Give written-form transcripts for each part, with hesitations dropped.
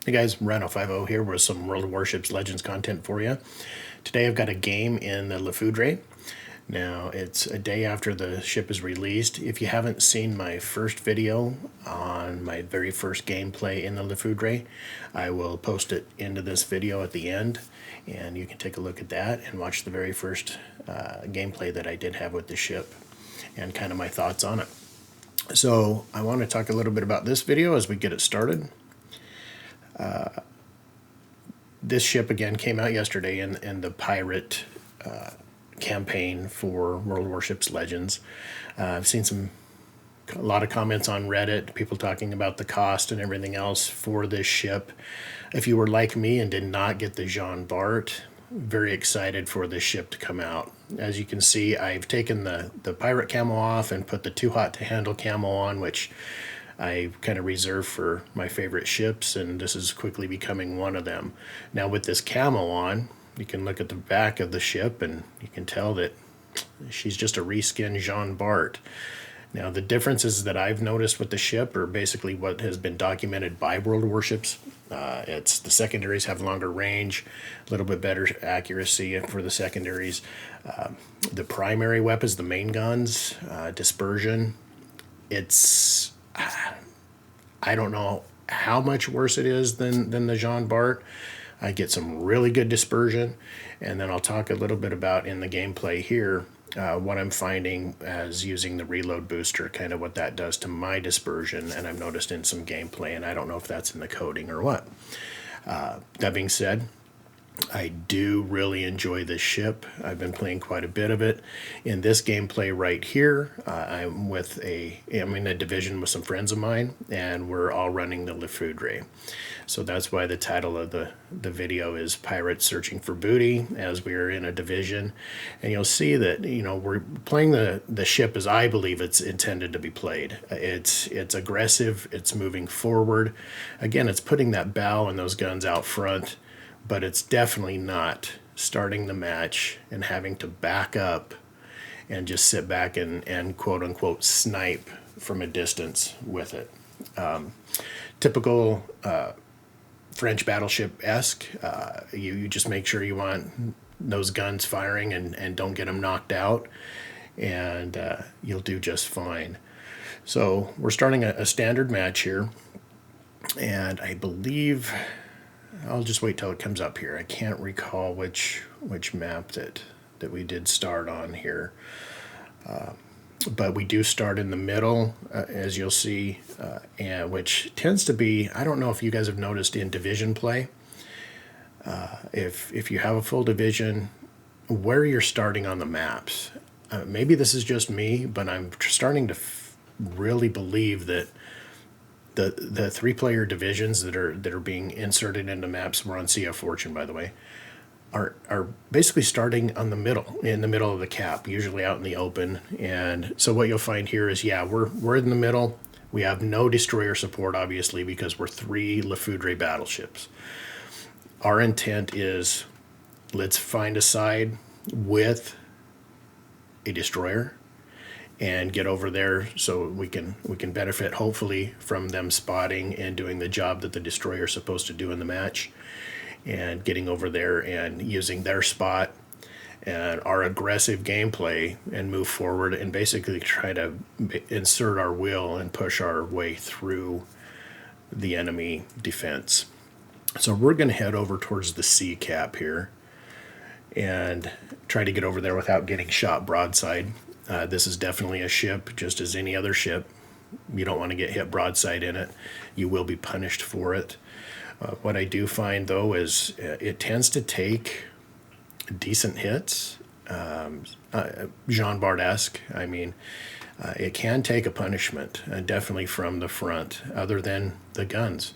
Hey guys, Rhino50 here with some World of Warships Legends content for you. Today I've got a game in the Foudre. Now it's a day after the ship is released. If you haven't seen my first video on my very first gameplay in the Foudre, I will post it into this video at the end, and you can take a look at that and watch the very first gameplay that I did have with the ship and kind of my thoughts on it. So I want to talk a little bit about this video as we get it started. This ship again came out yesterday in the pirate campaign for World Warships Legends. I've seen a lot of comments on Reddit, people talking about the cost and everything else for this ship. If you were like me and did not get the Jean Bart, very excited for this ship to come out. As you can see, I've taken the pirate camo off and put the Too Hot to Handle camo on, which I kind of reserve for my favorite ships, and this is quickly becoming one of them. Now with this camo on, you can look at the back of the ship and you can tell that she's just a reskin Jean Bart. Now the differences that I've noticed with the ship are basically what has been documented by World Warships. It's the secondaries have longer range, a little bit better accuracy for the secondaries. The primary weapons, the main guns, dispersion, it's I don't know how much worse it is than the Jean Bart. I get some really good dispersion, and then I'll talk a little bit about in the gameplay here what I'm finding as using the reload booster, kind of what that does to my dispersion, and I've noticed in some gameplay, and I don't know if that's in the coding or what. That being said, I do really enjoy this ship. I've been playing quite a bit of it. In this gameplay right here, I'm in a division with some friends of mine, and we're all running the Foudre. So that's why the title of the video is Pirates Searching for Booty, as we are in a division. And you'll see that, we're playing the ship as I believe it's intended to be played. It's aggressive, it's moving forward. Again, it's putting that bow and those guns out front, but it's definitely not starting the match and having to back up and just sit back and quote-unquote snipe from a distance with it. Typical French battleship-esque. You just make sure you want those guns firing and don't get them knocked out, and you'll do just fine. So we're starting a standard match here, and I believe I'll just wait till it comes up here. I can't recall which map that we did start on here. But we do start in the middle, as you'll see, and which tends to be, I don't know if you guys have noticed in division play, if you have a full division, where you're starting on the maps. Maybe this is just me, but I'm starting to really believe that the three-player divisions that are being inserted into maps, we're on Sea of Fortune, by the way, are basically starting in the middle of the cap, usually out in the open. And so what you'll find here is, we're in the middle. We have no destroyer support, obviously, because we're 3 Foudre battleships. Our intent is, let's find a side with a destroyer and get over there so we can benefit hopefully from them spotting and doing the job that the destroyer is supposed to do in the match, and getting over there and using their spot and our aggressive gameplay and move forward and basically try to insert our will and push our way through the enemy defense. So we're going to head over towards the sea cap here and try to get over there without getting shot broadside. This is definitely a ship, just as any other ship. You don't want to get hit broadside in it. You will be punished for it. What I do find, though, is it tends to take decent hits, Jean Bart-esque. I mean, it can take a punishment, definitely from the front, other than the guns.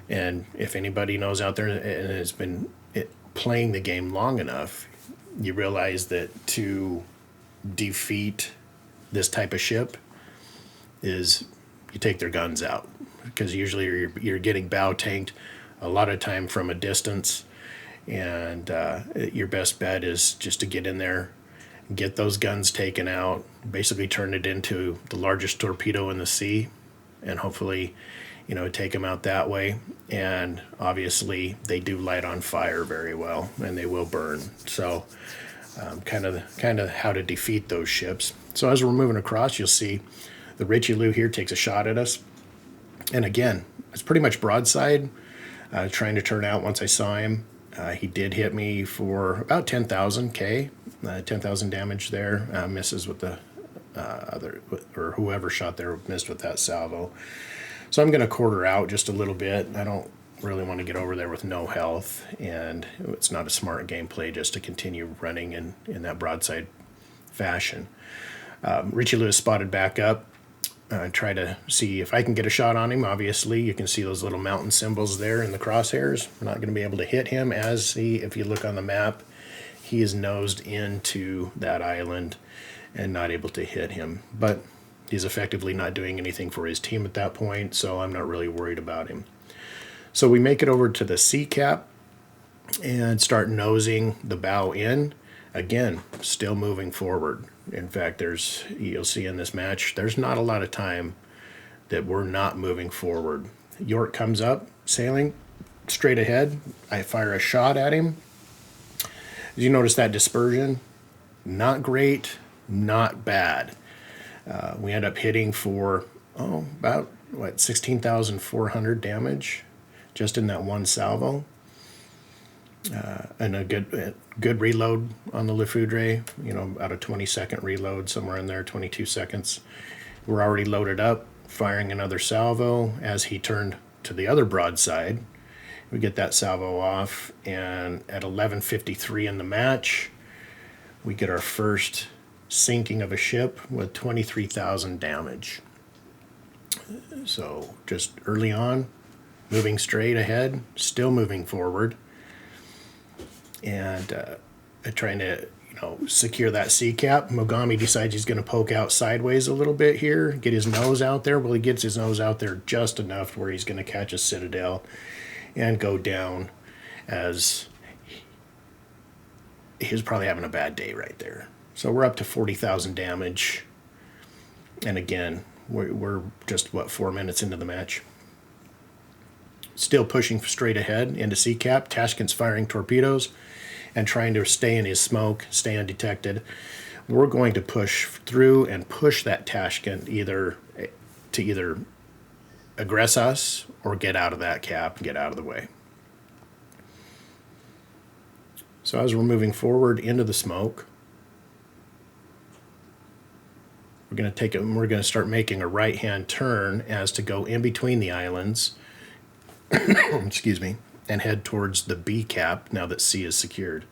And if anybody knows out there and has been playing the game long enough, you realize that to defeat this type of ship is you take their guns out, because usually you're getting bow tanked a lot of time from a distance, and your best bet is just to get in there, get those guns taken out, basically turn it into the largest torpedo in the sea, and hopefully take them out that way. And obviously they do light on fire very well, and they will burn. So kind of how to defeat those ships. So as we're moving across, you'll see the Richie Lou here takes a shot at us. And again, it's pretty much broadside, trying to turn out once I saw him. He did hit me for about 10,000 K, 10,000 damage there. Misses with the other, or whoever shot there missed with that salvo. So I'm going to quarter out just a little bit. I don't really want to get over there with no health, and it's not a smart gameplay just to continue running in that broadside fashion. Richie Lewis spotted back up. Try to see if I can get a shot on him. Obviously, you can see those little mountain symbols there in the crosshairs. We're not going to be able to hit him, as if you look on the map, he is nosed into that island and not able to hit him. But he's effectively not doing anything for his team at that point, so I'm not really worried about him. So we make it over to the sea cap and start nosing the bow in. Again, still moving forward. In fact, you'll see in this match, there's not a lot of time that we're not moving forward. York comes up, sailing straight ahead. I fire a shot at him. As you notice that dispersion, not great, not bad. We end up hitting for, about, 16,400 damage just in that one salvo. And a good reload on the Le Foudre, about a 20-second reload, somewhere in there, 22 seconds. We're already loaded up, firing another salvo. As he turned to the other broadside, we get that salvo off, and at 11:53 in the match, we get our first sinking of a ship with 23,000 damage. So just early on, moving straight ahead, still moving forward, and trying to secure that sea cap. Mogami decides he's going to poke out sideways a little bit here, get his nose out there. Well, he gets his nose out there just enough where he's going to catch a citadel and go down, as he was probably having a bad day right there. So we're up to 40,000 damage, and again, we're just 4 minutes into the match. Still pushing straight ahead into sea cap. Tashkent's firing torpedoes and trying to stay in his smoke, stay undetected. We're going to push through and push that Tashkent either aggress us or get out of that cap and get out of the way. So as we're moving forward into the smoke, we're going to start making a right-hand turn as to go in between the islands, excuse me, and head towards the B cap now that C is secured.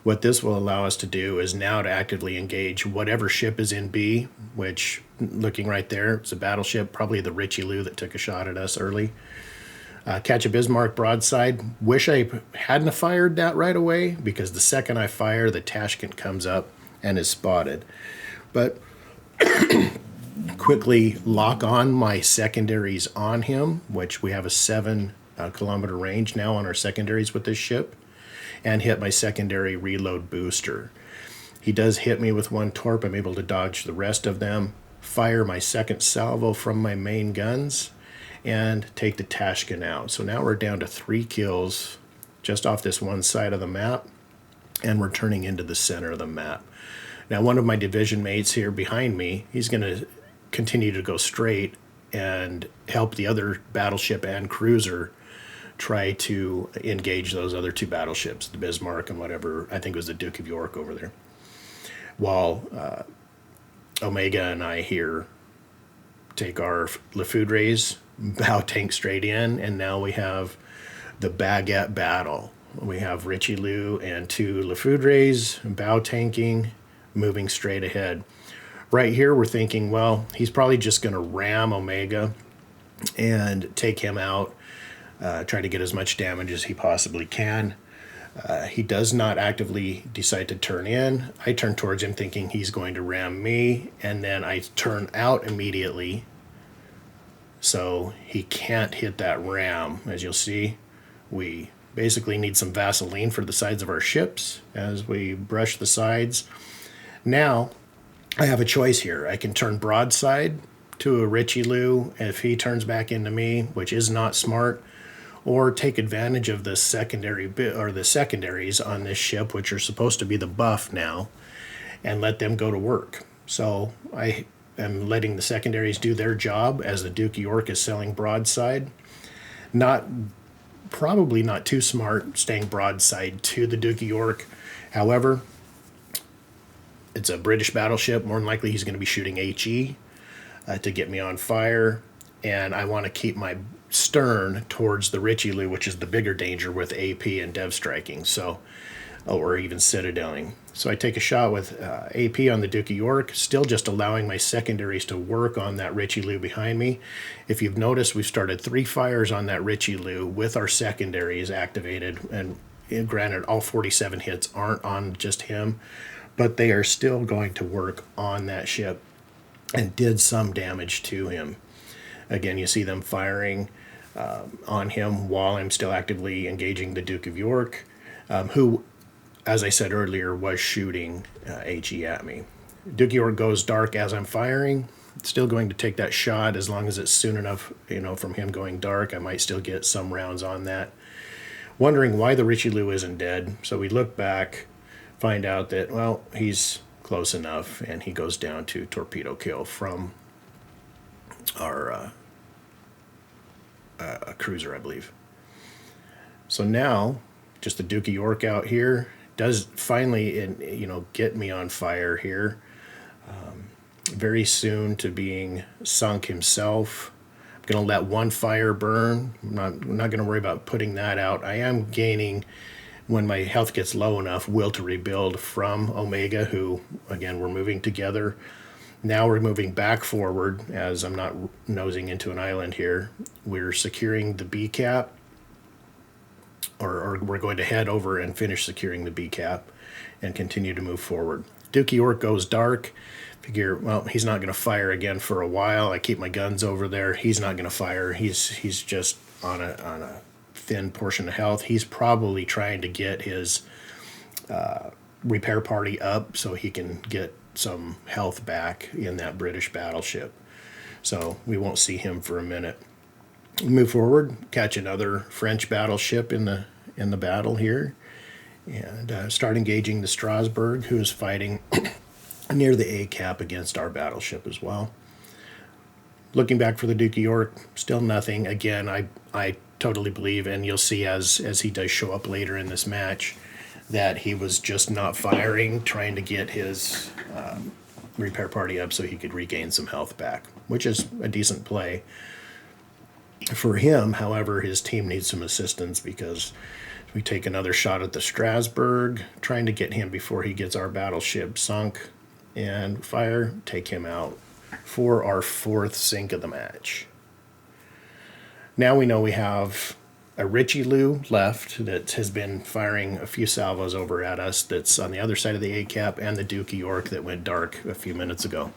What this will allow us to do is now to actively engage whatever ship is in B, which, looking right there, it's a battleship, probably the Richie Lou that took a shot at us early. Catch a Bismarck broadside. Wish I hadn't fired that right away, because the second I fire, the Tashkent comes up and is spotted. But quickly lock on my secondaries on him, which we have a 7-kilometer range now on our secondaries with this ship, and hit my secondary reload booster. He does hit me with one torp. I'm able to dodge the rest of them, fire my second salvo from my main guns, and take the Tashkent out. So now we're down to 3 kills just off this one side of the map, and we're turning into the center of the map. Now, one of my division mates here behind me, he's going to continue to go straight and help the other battleship and cruiser try to engage those other 2 battleships, the Bismarck and whatever, I think it was the Duke of York over there. While Omega and I here take our Le Foudres, bow tank straight in, and now we have the baguette battle. We have Richie Lou and 2 Le Foudres bow tanking, moving straight ahead. Right here, we're thinking, well, he's probably just going to ram Omega and take him out, try to get as much damage as he possibly can. He does not actively decide to turn in. I turn towards him thinking he's going to ram me, and then I turn out immediately, so he can't hit that ram. As you'll see, we basically need some Vaseline for the sides of our ships as we brush the sides. Now, I have a choice here. I can turn broadside to a Richelieu if he turns back into me, which is not smart, or take advantage of the the secondaries on this ship, which are supposed to be the buff now, and let them go to work. So I am letting the secondaries do their job as the Duke of York is selling broadside. Probably not too smart staying broadside to the Duke of York. However, it's a British battleship. More than likely he's going to be shooting HE to get me on fire. And I want to keep my stern towards the Richelieu, which is the bigger danger with AP and dev striking. So, or even citadeling. So I take a shot with AP on the Duke of York, still just allowing my secondaries to work on that Richelieu behind me. If you've noticed, we've started 3 fires on that Richelieu with our secondaries activated. And granted, all 47 hits aren't on just him, but they are still going to work on that ship and did some damage to him. Again, you see them firing on him while I'm still actively engaging the Duke of York, who, as I said earlier, was shooting HE at me. Duke of York goes dark as I'm firing. Still going to take that shot as long as it's soon enough, from him going dark. I might still get some rounds on that. Wondering why the Richelieu isn't dead. So we look back, find out that, well, he's close enough, and he goes down to torpedo kill from our cruiser, I believe. So now, just the Duke of York out here does finally, get me on fire here. Very soon to being sunk himself. I'm going to let 1 fire burn. I'm not going to worry about putting that out. I am gaining, when my health gets low enough, will to rebuild from Omega, who, again, we're moving together. Now we're moving back forward as I'm not nosing into an island here. We're securing the B cap, or we're going to head over and finish securing the B cap and continue to move forward. Duke of York goes dark. Figure, well, he's not going to fire again for a while. I keep my guns over there. He's not going to fire. He's just on a thin portion of health. He's probably trying to get his repair party up so he can get some health back in that British battleship. So we won't see him for a minute. Move forward, catch another French battleship in the battle here, and start engaging the Strasbourg, who is fighting near the A cap against our battleship as well. Looking back for the Duke of York, still nothing. Again, I totally believe, and you'll see as he does show up later in this match, that he was just not firing, trying to get his repair party up so he could regain some health back, which is a decent play. For him, however, his team needs some assistance because we take another shot at the Strasbourg, trying to get him before he gets our battleship sunk, and fire, take him out for our 4th sink of the match. Now we know we have a Richelieu left that has been firing a few salvos over at us that's on the other side of the A cap, and the Duke of York that went dark a few minutes ago.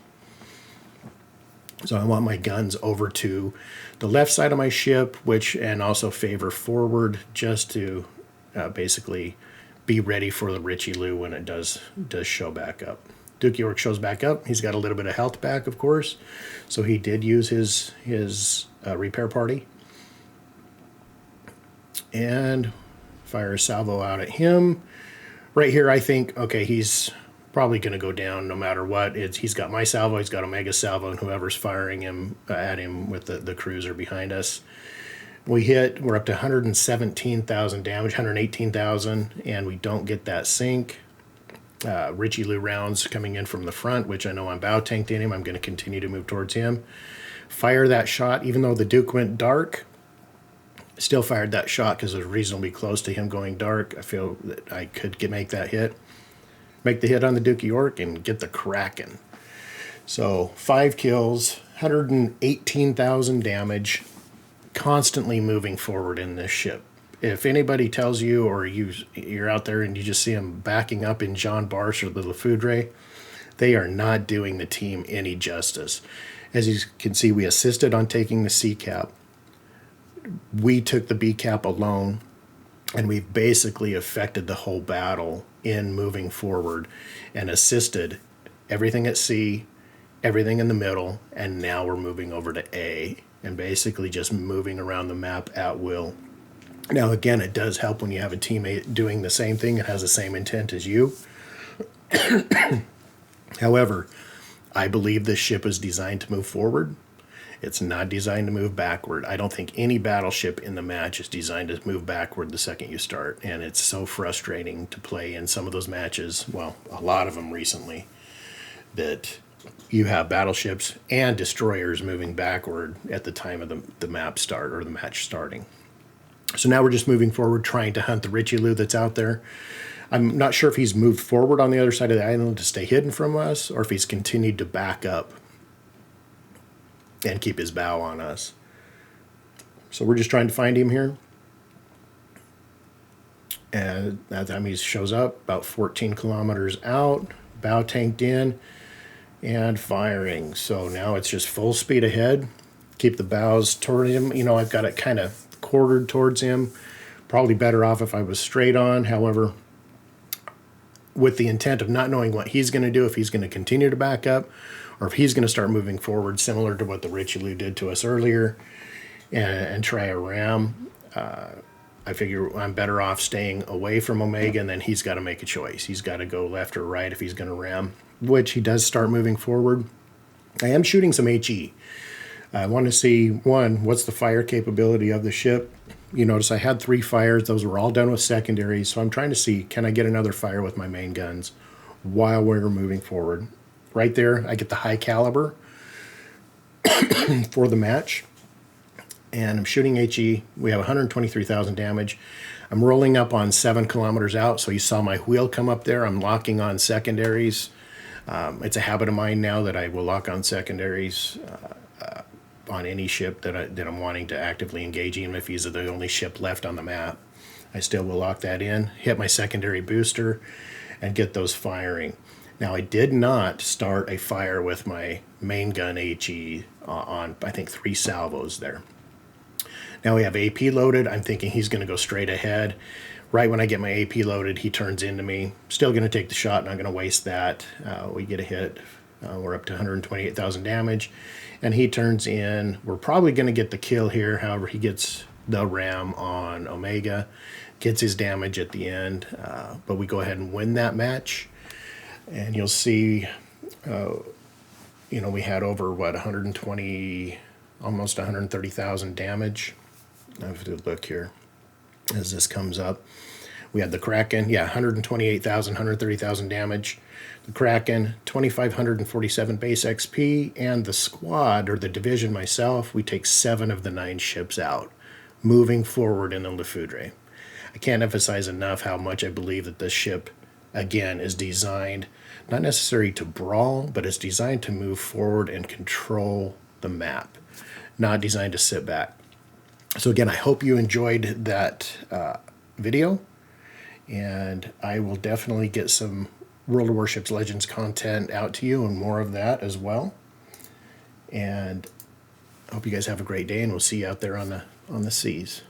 So I want my guns over to the left side of my ship, and also favor forward, just to basically be ready for the Richelieu when it does show back up. Duke of York shows back up. He's got a little bit of health back, of course, so he did use his repair party. And fire a salvo out at him. Right here, I think, okay, he's probably going to go down no matter what. He's got my salvo, he's got Omega salvo, and whoever's firing him at him with the cruiser behind us. We're up to 117,000 damage, 118,000, and we don't get that sink. Richelieu rounds coming in from the front, which I know I'm bow tanked in him. I'm going to continue to move towards him. Fire that shot, even though the Duke went dark. Still fired that shot because it was reasonably close to him going dark. I feel that I could make that hit. Make the hit on the Duke of York and get the Kraken. So 5 kills, 118,000 damage, constantly moving forward in this ship. If anybody tells you, or you're out there and you just see them backing up in Jean Barche or the Foudre, they are not doing the team any justice. As you can see, we assisted on taking the C cap. We took the B cap alone, and we've basically affected the whole battle in moving forward and assisted everything at sea everything in the middle, and now we're moving over to A and basically just moving around the map at will. Now, again, it does help when you have a teammate doing the same thing and has the same intent as you. However, I believe this ship is designed to move forward. It's not designed to move backward. I don't think any battleship in the match is designed to move backward the second you start. And it's so frustrating to play in some of those matches, well, a lot of them recently, that you have battleships and destroyers moving backward at the time of the map start or the match starting. So now we're just moving forward, trying to hunt the Richelieu that's out there. I'm not sure if he's moved forward on the other side of the island to stay hidden from us, or if he's continued to back up and keep his bow on us. So we're just trying to find him here. And that time he shows up about 14 kilometers out, bow tanked in, and firing. So now it's just full speed ahead. Keep the bows toward him. You know, I've got it kind of quartered towards him. Probably better off if I was straight on. However, with the intent of not knowing what he's going to do, if he's going to continue to back up, or if he's going to start moving forward, similar to what the Richelieu did to us earlier, and try a ram. I figure I'm better off staying away from Omega, and then he's got to make a choice. He's got to go left or right if he's going to ram, which he does start moving forward. I am shooting some HE. I want to see, one, what's the fire capability of the ship. You notice I had 3 fires. Those were all done with secondaries. So I'm trying to see, can I get another fire with my main guns while we're moving forward? Right there, I get the high caliber for the match. And I'm shooting HE. We have 123,000 damage. I'm rolling up on 7 kilometers out. So you saw my wheel come up there. I'm locking on secondaries. It's a habit of mine now that I will lock on secondaries on any ship that I'm wanting to actively engage in. If he's the only ship left on the map, I still will lock that in, hit my secondary booster, and get those firing. Now, I did not start a fire with my main gun HE on, I think, 3 salvos there. Now we have AP loaded. I'm thinking he's going to go straight ahead. Right when I get my AP loaded, he turns into me. Still going to take the shot, not going to waste that. We get a hit. We're up to 128,000 damage. And he turns in. We're probably going to get the kill here. However, he gets the ram on Omega. Gets his damage at the end. But we go ahead and win that match. And you'll see, we had over, 120, almost 130,000 damage. I have to look here as this comes up. We had the Kraken, 128,000, 130,000 damage. The Kraken, 2,547 base XP, and the squad, or the division myself, we take 7 of the 9 ships out, moving forward in the Foudre. I can't emphasize enough how much I believe that this ship, again, is designed, not necessarily to brawl, but it's designed to move forward and control the map, not designed to sit back. So again, I hope you enjoyed that video, and I will definitely get some World of Warships Legends content out to you and more of that as well. And I hope you guys have a great day, and we'll see you out there on the seas.